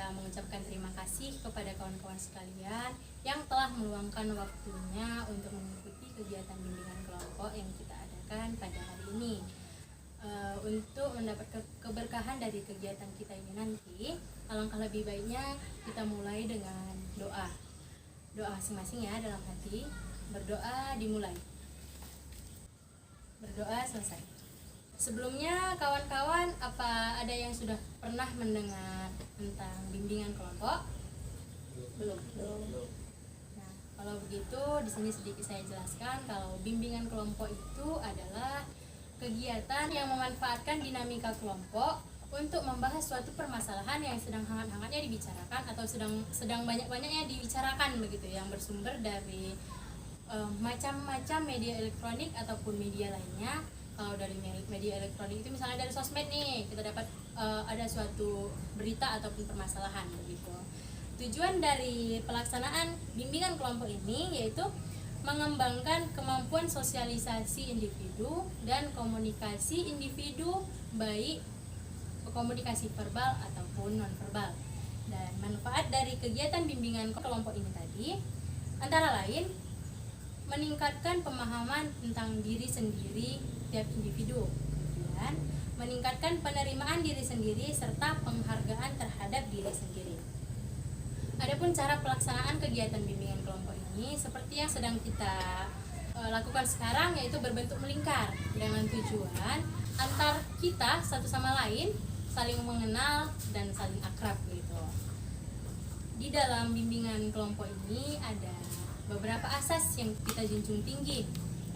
saya mengucapkan terima kasih kepada kawan-kawan sekalian yang telah meluangkan waktunya untuk mengikuti kegiatan bimbingan kelompok yang kita adakan pada hari ini. Untuk mendapat keberkahan dari kegiatan kita ini nanti, alangkah lebih baiknya kita mulai dengan doa masing-masing ya, dalam hati. Berdoa dimulai, berdoa selesai. Sebelumnya kawan-kawan, apa ada yang sudah pernah mendengar tentang bimbingan kelompok? Belum. Nah, kalau begitu di sini sedikit saya jelaskan kalau bimbingan kelompok itu adalah kegiatan yang memanfaatkan dinamika kelompok untuk membahas suatu permasalahan yang sedang hangat-hangatnya dibicarakan atau sedang banyak-banyaknya dibicarakan begitu, yang bersumber dari macam-macam media elektronik ataupun media lainnya. Kalau dari media elektronik itu misalnya dari sosmed nih, kita dapat ada suatu berita ataupun permasalahan begitu. Tujuan dari pelaksanaan bimbingan kelompok ini yaitu mengembangkan kemampuan sosialisasi individu dan komunikasi individu, baik komunikasi verbal ataupun nonverbal. Dan manfaat dari kegiatan bimbingan kelompok ini tadi antara lain meningkatkan pemahaman tentang diri sendiri tiap individu, kemudian meningkatkan penerimaan diri sendiri serta penghargaan terhadap diri sendiri. Adapun cara pelaksanaan kegiatan bimbingan kelompok ini seperti yang sedang kita lakukan sekarang, yaitu berbentuk melingkar dengan tujuan antar kita satu sama lain saling mengenal dan saling akrab gitu. Di dalam bimbingan kelompok ini ada beberapa asas yang kita junjung tinggi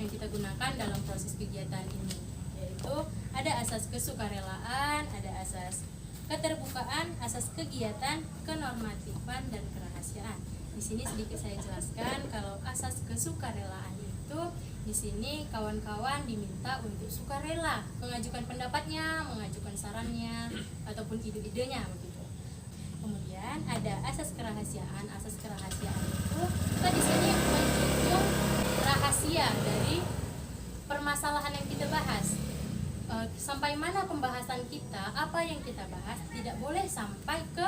yang kita gunakan dalam proses kegiatan ini, yaitu ada asas kesukarelaan, ada asas keterbukaan, asas kegiatan, kenormatifan, dan kerahasiaan. Di sini sedikit saya jelaskan kalau asas kesukarelaan itu di sini kawan-kawan diminta untuk sukarela mengajukan pendapatnya, mengajukan sarannya ataupun ide-idenya begitu. Kemudian ada asas kerahasiaan. Asas kerahasiaan itu kita di sini menjunjung rahasia dari permasalahan yang kita bahas. Sampai mana pembahasan kita, apa yang kita bahas tidak boleh sampai ke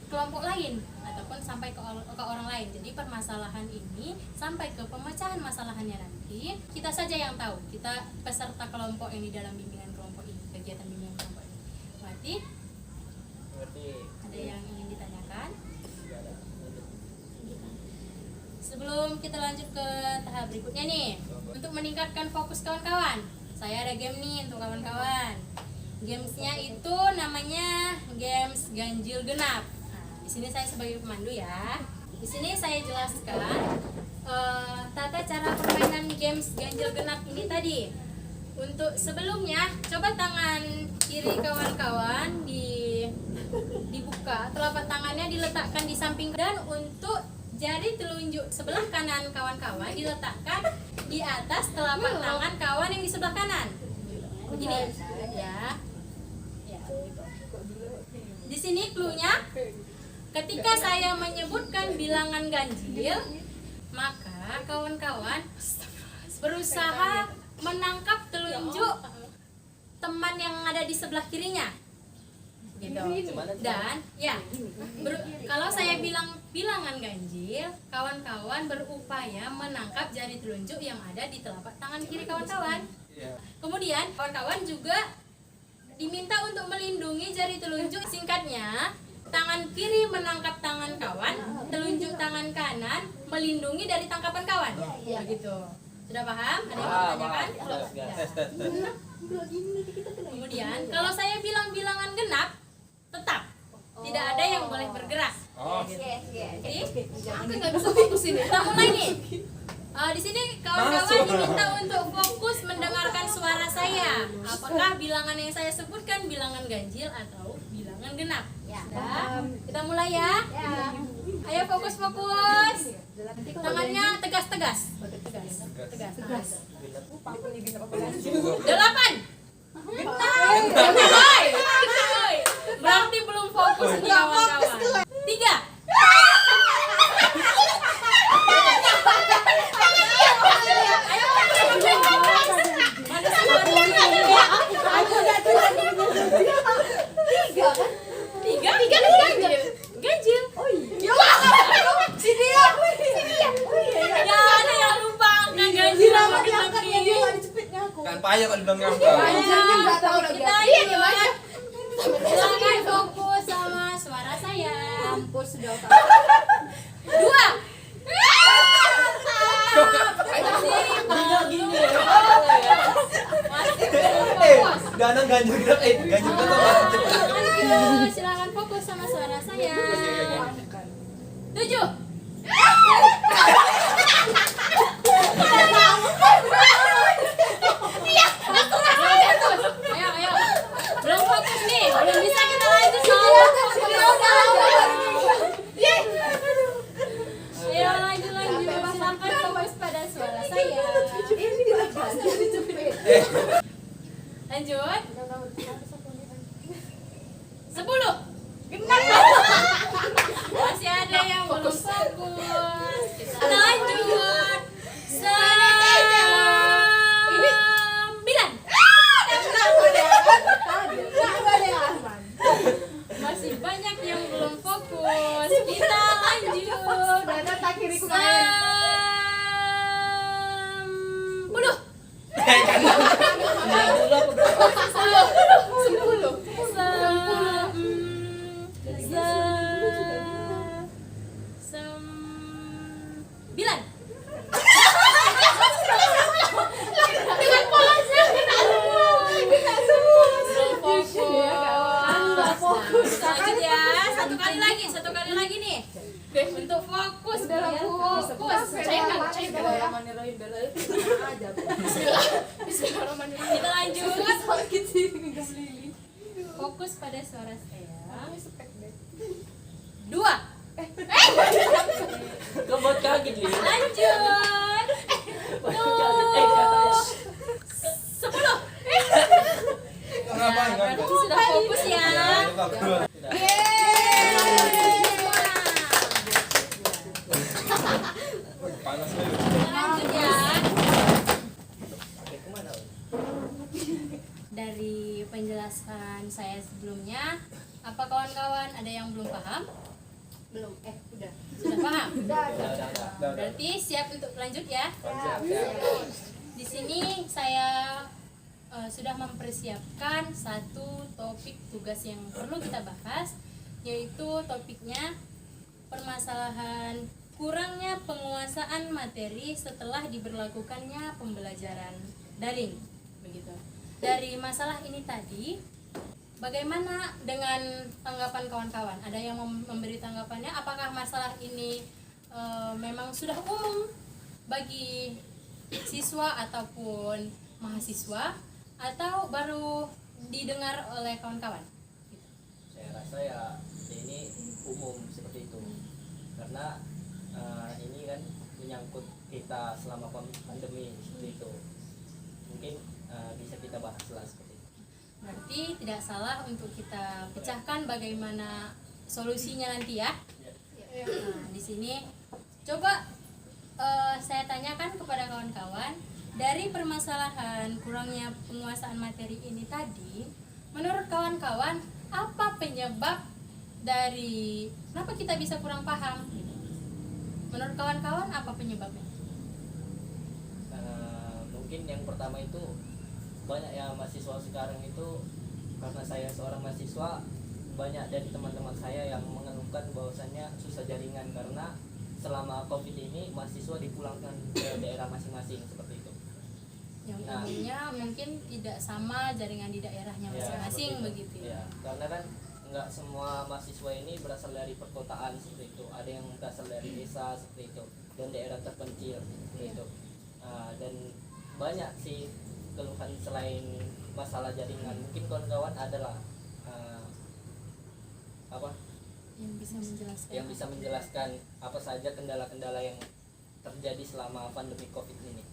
kelompok lain ataupun sampai ke orang lain. Jadi permasalahan ini sampai ke pemecahan masalahnya nanti kita saja yang tahu, kita peserta kelompok yang di dalam bimbingan kelompok ini, kegiatan bimbingan kelompok ini. Berarti ada yang ingin ditanyakan? Sebelum kita lanjut ke tahap berikutnya nih, untuk meningkatkan fokus kawan-kawan, saya ada game nih untuk kawan-kawan. Gamesnya itu namanya games ganjil genap. Nah, di sini saya sebagai pemandu ya. Di sini saya jelaskan tata cara permainan games ganjil genap ini tadi. Untuk sebelumnya, coba tangan kiri kawan-kawan dibuka, telapak tangannya diletakkan di samping, dan untuk jari telunjuk sebelah kanan kawan-kawan diletakkan di atas telapak tangan kawan yang di sebelah kanan. Begini ya. Di sini cluenya, ketika saya menyebutkan bilangan ganjil, maka kawan-kawan berusaha menangkap telunjuk teman yang ada di sebelah kirinya. Gitu. Dan ya, kalau saya bilang bilangan ganjil, kawan-kawan berupaya menangkap jari telunjuk yang ada di telapak tangan kiri kawan-kawan. Kemudian kawan-kawan juga diminta untuk melindungi jari telunjuk. Singkatnya, tangan kiri menangkap tangan kawan, telunjuk tangan kanan melindungi dari tangkapan kawan. Begitu. Sudah paham? Ada yang mau ditanyakan? Ya. Kemudian kalau saya bilang bilangan genap, tetap tidak ada yang boleh bergerak. Jadi aku nggak bisa fokus ini. Kita mulai nih. Di sini kawan-kawan diminta untuk fokus mendengarkan suara saya. Apakah bilangan yang saya sebutkan bilangan ganjil atau bilangan genap? Ya. Kita mulai ya. Ayo fokus. Tangannya tegas. Tegas. 8. Berarti belum fokus nih kawan-kawan. 3. Kan payah kalau dibilang ngambang. Nggak tahu lagi. Kita lanjut. Silakan fokus sama suara saya. Mampus sudah tahu. 2. Masih belum fokus. Danang ganjil kita ganjil kita Lanjut, silakan fokus sama suara saya. 7. Ayo. Belum fokus nih. Belum bisa kita lanjut soalnya. Ayo lanjut. Silakan fokus pada suara saya. Lanjut. 10. Masih ada yang belum fokus. Kita lanjut. 9. Masih banyak yang belum fokus. Kita lanjut. 10. 9. Lanjut ya, satu kali lagi nih. Untuk fokus, biar fokus. Kita lanjut. Fokus pada suara saya. 2. Kebot kaget nih. Lanjut. 10. Ngapain kan? Berarti sudah fokus ya. Panas lagi. Lanjut ya. Oke, kemana? Dari penjelasan saya sebelumnya, apa kawan-kawan ada yang belum paham? Belum. Udah. Sudah paham? Udah. Berarti siap untuk lanjut ya. Siap. Di sini saya sudah mempersiapkan satu topik tugas yang perlu kita bahas, yaitu topiknya permasalahan kurangnya penguasaan materi setelah diberlakukannya pembelajaran daring, begitu. Dari masalah ini tadi, bagaimana dengan tanggapan kawan-kawan? Ada yang memberi tanggapannya? Apakah masalah ini memang sudah umum bagi siswa ataupun mahasiswa, atau baru didengar oleh kawan-kawan? Saya rasa ya ini umum seperti itu. Karena ini kan menyangkut kita selama pandemi seperti itu. Mungkin bisa kita bahas lah seperti itu. Berarti tidak salah untuk kita pecahkan bagaimana solusinya nanti ya. Nah, di sini coba saya tanyakan kepada kawan-kawan, dari permasalahan kurangnya penguasaan materi ini tadi, menurut kawan-kawan apa penyebab dari kenapa kita bisa kurang paham? Menurut kawan-kawan apa penyebabnya? Mungkin yang pertama itu banyak ya mahasiswa sekarang itu, karena saya seorang mahasiswa, banyak dari teman-teman saya yang mengeluhkan bahwasannya susah jaringan karena selama COVID ini mahasiswa dipulangkan ke daerah masing-masing seperti itu. Yang umumnya mungkin tidak sama jaringan di daerahnya masing-masing, begitu ya. Karena kan nggak semua mahasiswa ini berasal dari perkotaan seperti itu, ada yang berasal dari desa seperti itu dan daerah terpencil seperti itu. Dan banyak sih keluhan selain masalah jaringan. Mungkin kawan-kawan adalah yang bisa menjelaskan apa saja kendala-kendala yang terjadi selama pandemi COVID ini.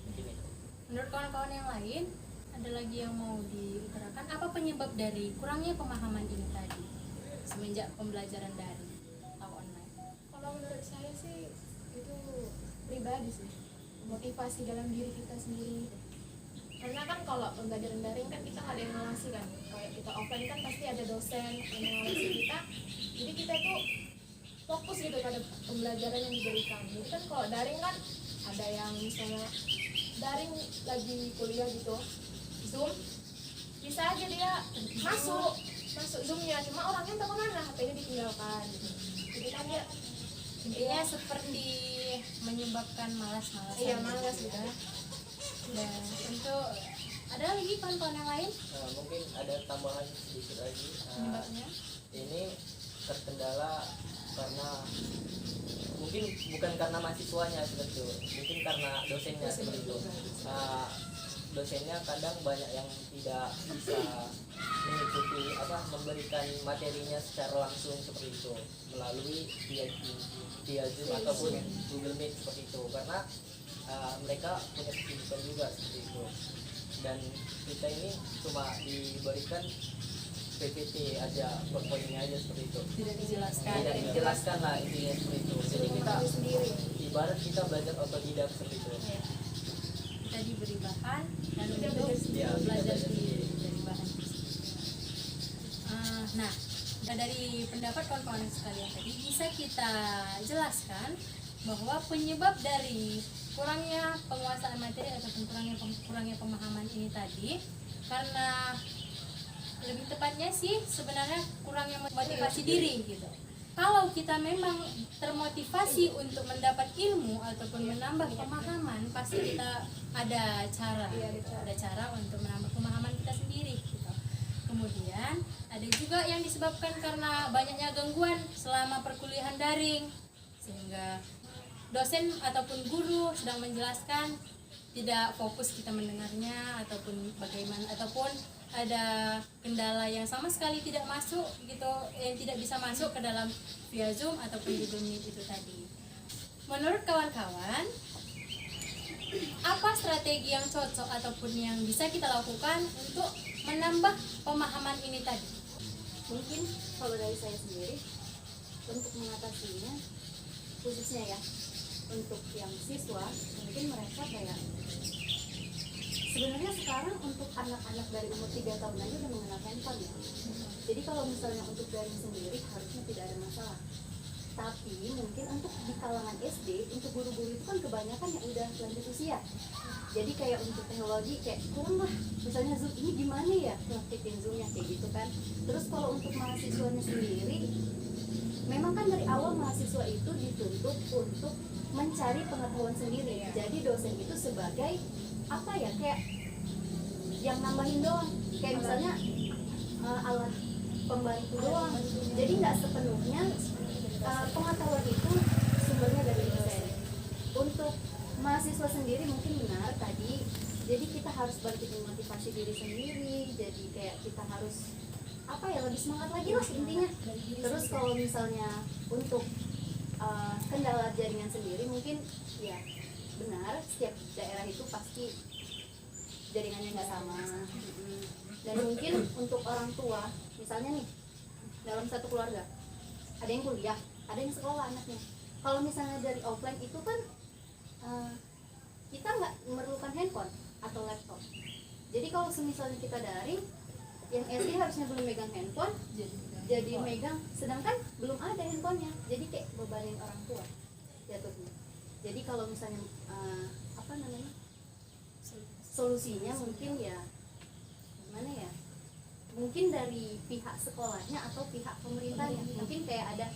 Mungkin itu. Menurut kawan-kawan yang lain, ada lagi yang mau diutarakan, apa penyebab dari kurangnya pemahaman ini tadi semenjak pembelajaran daring atau online? Kalau menurut saya sih itu pribadi sih, motivasi dalam diri kita sendiri. Karena kan kalau pembelajaran daring kan kita nggak ada yang ngawasi kan, kayak kita offline kan pasti ada dosen yang mengawasi kita, jadi kita itu fokus gitu pada pembelajaran yang diberikan. Jadi kan kalau daring kan ada yang misalnya daring lagi kuliah gitu Zoom bisa aja dia masuk Zoomnya, cuma orangnya entah kemana, HP-nya ditinggalkan gitu. Jadi kan dia Intinya seperti menyebabkan malas-malasan. iya malas gitu. Dan untuk ada lagi kawan-kawan yang lain Mungkin ada tambahan sedikit lagi. penyebabnya. Ini terkendala karena mungkin bukan karena mahasiswanya seperti itu, mungkin karena dosennya seperti itu. Dosennya kadang banyak yang tidak bisa mengikuti memberikan materinya secara langsung seperti itu melalui via Zoom ataupun Google Meet seperti itu, karena mereka punya kesibukan juga seperti itu, dan kita ini cuma diberikan PPT aja, PowerPoint-nya aja seperti itu, Tidak dijelaskan. tidak dijelaskan lah intinya seperti itu. Jadi kita ibarat kita belajar otodidak seperti itu. Ya. Kita diberi bahan dan Kita untuk Ya, kita belajar belajar sendiri dari bahan tersebut. Nah, dari pendapat kawan-kawan sekalian tadi bisa kita jelaskan bahwa penyebab dari kurangnya penguasaan materi ataupun kurangnya pemahaman ini tadi karena lebih tepatnya sih sebenarnya kurangnya motivasi diri gitu. Kalau kita memang termotivasi untuk mendapat ilmu ataupun menambah pemahaman, pasti kita ada cara, ada cara untuk menambah pemahaman kita sendiri gitu. Kemudian ada juga yang disebabkan karena banyaknya gangguan selama perkuliahan daring, sehingga dosen ataupun guru sedang menjelaskan tidak fokus kita mendengarnya ataupun bagaimana, ataupun ada kendala yang sama sekali tidak masuk gitu, yang tidak bisa masuk ke dalam via Zoom ataupun Google Meet itu tadi. Menurut kawan-kawan, apa strategi yang cocok ataupun yang bisa kita lakukan untuk menambah pemahaman ini tadi? Mungkin kalau dari saya sendiri untuk mengatasinya, khususnya ya untuk yang siswa, mungkin mereka kayak sebenarnya sekarang untuk anak-anak dari umur 3 tahun aja udah mengenal handphone ya. Jadi kalau misalnya untuk daring sendiri harusnya tidak ada masalah. Tapi mungkin untuk di kalangan SD, untuk guru-guru itu kan kebanyakan yang udah lanjut usia. Jadi kayak untuk teknologi kayak kurang lah. Misalnya Zoom ini gimana ya ngaktifin Zoomnya kayak gitu kan. Terus kalau untuk mahasiswanya sendiri, memang kan dari awal mahasiswa itu dituntut untuk mencari pengetahuan sendiri. Jadi dosen itu sebagai apa ya, kayak yang nambahin doang, kayak misalnya alat pembantu doang. Jadi nggak sepenuhnya pengetahuan itu sumbernya dari dosen. Untuk mahasiswa sendiri mungkin benar tadi, jadi kita harus balikin motivasi diri sendiri, jadi kayak kita harus apa ya, lebih semangat lagi lah intinya. Terus kalau misalnya untuk kendala jaringan sendiri, mungkin ya benar setiap daerah itu pasti jaringannya nggak sama. Dan mungkin untuk orang tua, misalnya nih dalam satu keluarga ada yang kuliah, ada yang sekolah anaknya. Kalau misalnya dari offline itu kan kita nggak memerlukan handphone atau laptop. Jadi kalau misalnya kita daring, yang SD harusnya belum megang handphone, jadi megang, sedangkan belum ada handphonenya. Jadi kayak bebanin orang tua jatuhnya. Jadi kalau misalnya solusinya mungkin ya gimana ya, mungkin dari pihak sekolahnya atau pihak pemerintahnya. Mungkin kayak ada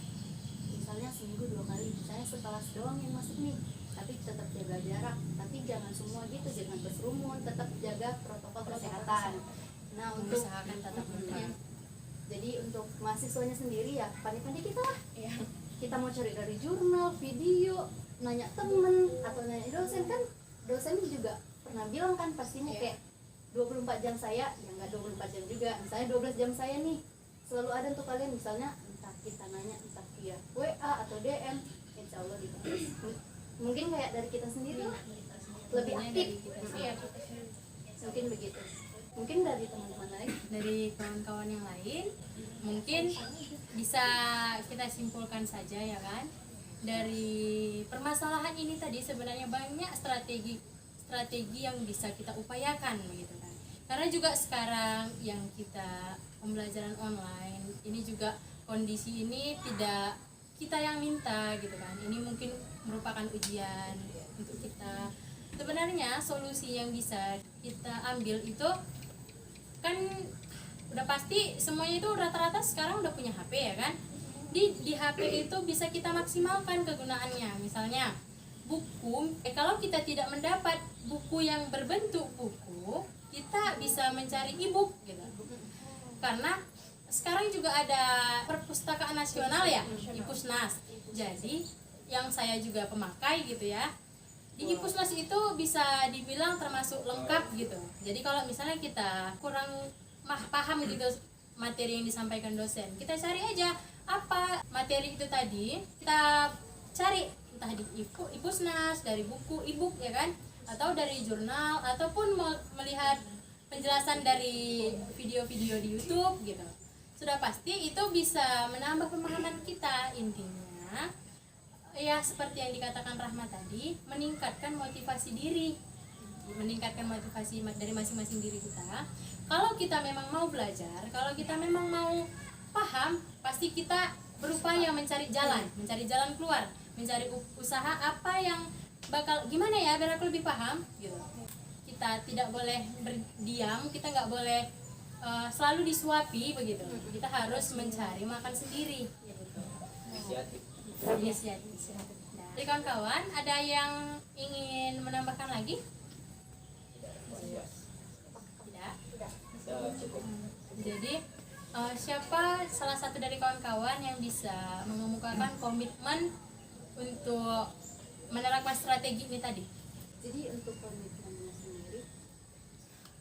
misalnya seminggu 2 kali, misalnya sekelas doang yang masuk nih, tapi tetap jaga jarak, tapi jangan semua gitu, jangan berkerumun, tetap jaga protokol kesehatan. Nah untuk Usahakan tatap muka. jadi untuk mahasiswanya sendiri ya pandai-pandai kita lah. Kita mau cari dari jurnal, video, nanya temen atau nanya dosen, kan dosen juga pernah bilang kan pastinya kayak 24 jam saya, ya nggak 24 jam juga, misalnya 12 jam saya nih selalu ada untuk kalian. Misalnya entah kita nanya, entah via WA atau DM, insya Allah dibalas. Mungkin kayak dari kita sendiri lah, lebih aktif. Mungkin begitu. Mungkin dari teman-teman lain, Dari kawan-kawan yang lain mungkin bisa kita simpulkan saja ya kan, dari permasalahan ini tadi sebenarnya banyak strategi yang bisa kita upayakan begitu kan. Karena juga sekarang yang kita pembelajaran online ini juga kondisi ini tidak kita yang minta gitu kan, ini mungkin merupakan ujian untuk kita. Sebenarnya solusi yang bisa kita ambil itu kan udah pasti semuanya itu rata-rata sekarang udah punya HP ya kan. Di HP itu bisa kita maksimalkan kegunaannya. Misalnya buku, kalau kita tidak mendapat buku yang berbentuk buku, kita bisa mencari e-book gitu. Karena sekarang juga ada perpustakaan nasional ya, Ipusnas. Jadi yang saya juga pemakai gitu ya. Di Ipusnas itu bisa dibilang termasuk lengkap gitu. Jadi kalau misalnya kita kurang paham gitu materi yang disampaikan dosen, kita cari aja apa materi itu tadi, kita cari entah di Ipusnas, dari buku e-book ya kan, atau dari jurnal, ataupun melihat penjelasan dari video-video di YouTube gitu. Sudah pasti itu bisa menambah pemahaman kita. Intinya ya seperti yang dikatakan Rahma tadi, meningkatkan motivasi diri, meningkatkan motivasi dari masing-masing diri kita. Kalau kita memang mau belajar, kalau kita memang mau paham, pasti kita berupaya mencari jalan keluar, mencari usaha apa yang bakal gimana ya biar aku lebih paham gitu. Kita tidak boleh berdiam, kita nggak boleh selalu disuapi begitu. Kita harus mencari makan sendiri gitu. Inisiatif. Nah, dari kawan-kawan ada yang ingin menambahkan lagi? Tidak. Cukup. Jadi siapa salah satu dari kawan-kawan yang bisa mengemukakan komitmen untuk menerapkan strategi ini tadi? Jadi untuk komitmennya sendiri,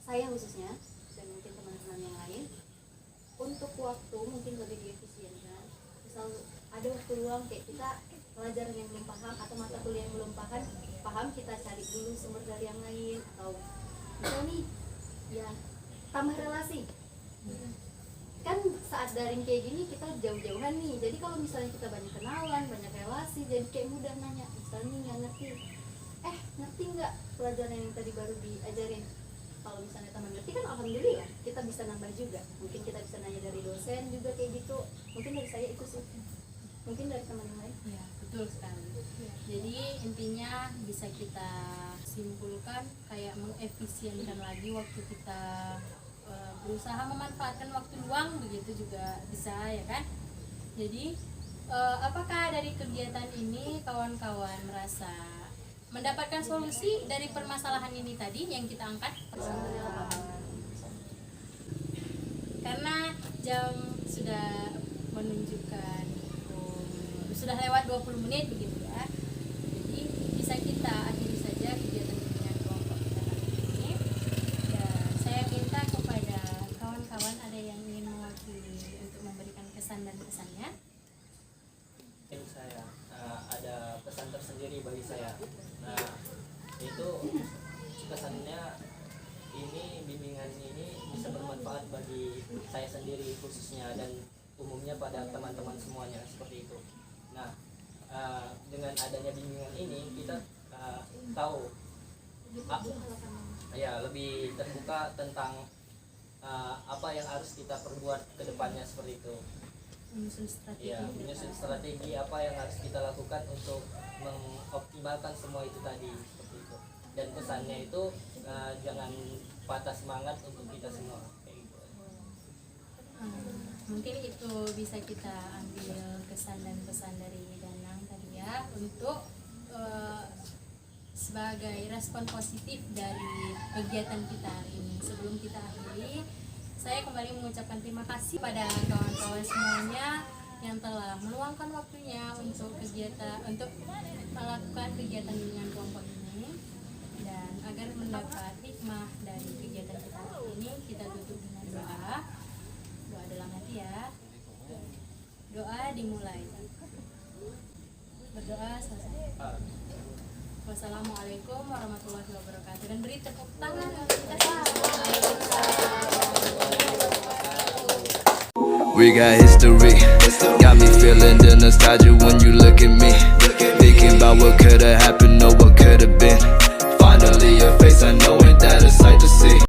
saya khususnya dan mungkin teman-teman yang lain, untuk waktu mungkin lebih diefisienkan. Misal ada waktu luang kayak kita pelajaran yang belum paham atau mata kuliah yang belum paham, kita cari dulu sumber dari yang lain, atau misal nih ya tambah relasi. Kan saat daring kayak gini kita jauh-jauhan nih, jadi kalau misalnya kita banyak kenalan, banyak relasi, jadi kayak mudah nanya, misalnya nggak ngerti nggak pelajaran yang tadi baru diajarin. Kalau misalnya teman ngerti kan alhamdulillah kita bisa nambah juga, mungkin kita bisa nanya dari dosen juga kayak gitu. Mungkin dari saya itu sih, mungkin dari teman yang lain. Ya, betul sekali. Jadi intinya bisa kita simpulkan kayak mengefisienkan lagi waktu kita berusaha memanfaatkan waktu luang, begitu juga bisa ya kan. Jadi apakah dari kegiatan ini kawan-kawan merasa mendapatkan solusi dari permasalahan ini tadi yang kita angkat? Karena jam sudah menunjukkan sudah lewat 20 menit begitu ya. Jadi bisa kita akhiri saja kegiatan bimbingan kelompok kita hari ini. Dan saya minta kepada kawan-kawan ada yang ingin mewakili untuk memberikan kesan dan pesannya. Saya ada pesan tersendiri bagi saya. Nah, itu kesannya ini bimbingan ini bisa bermanfaat bagi saya sendiri khususnya dan umumnya pada teman-teman semuanya seperti itu. Nah, dengan adanya bimbingan ini kita tahu ya lebih terbuka tentang apa yang harus kita perbuat ke depannya seperti itu. Menyusun strategi apa yang harus kita lakukan untuk mengoptimalkan semua itu tadi seperti itu. Dan pesannya itu jangan patah semangat untuk kita semua kayak gitu. Mungkin itu bisa kita ambil kesan dan pesan dari Danang tadi ya, untuk sebagai respon positif dari kegiatan kita hari ini. Sebelum kita akhiri, saya kembali mengucapkan terima kasih pada kawan-kawan semuanya yang telah meluangkan waktunya untuk melakukan kegiatan bimbingan kelompok ini. Dan agar mendapat hikmah dari kegiatan kita hari ini, kita tutup dengan doa dalam hati ya. Doa dimulai. Berdoa selesai. Wassalamualaikum warahmatullahi wabarakatuh. Dan beri tepuk tangan untuk kita semua. We got history, got me feeling the nostalgia when you look at me. Thinking about what could've happened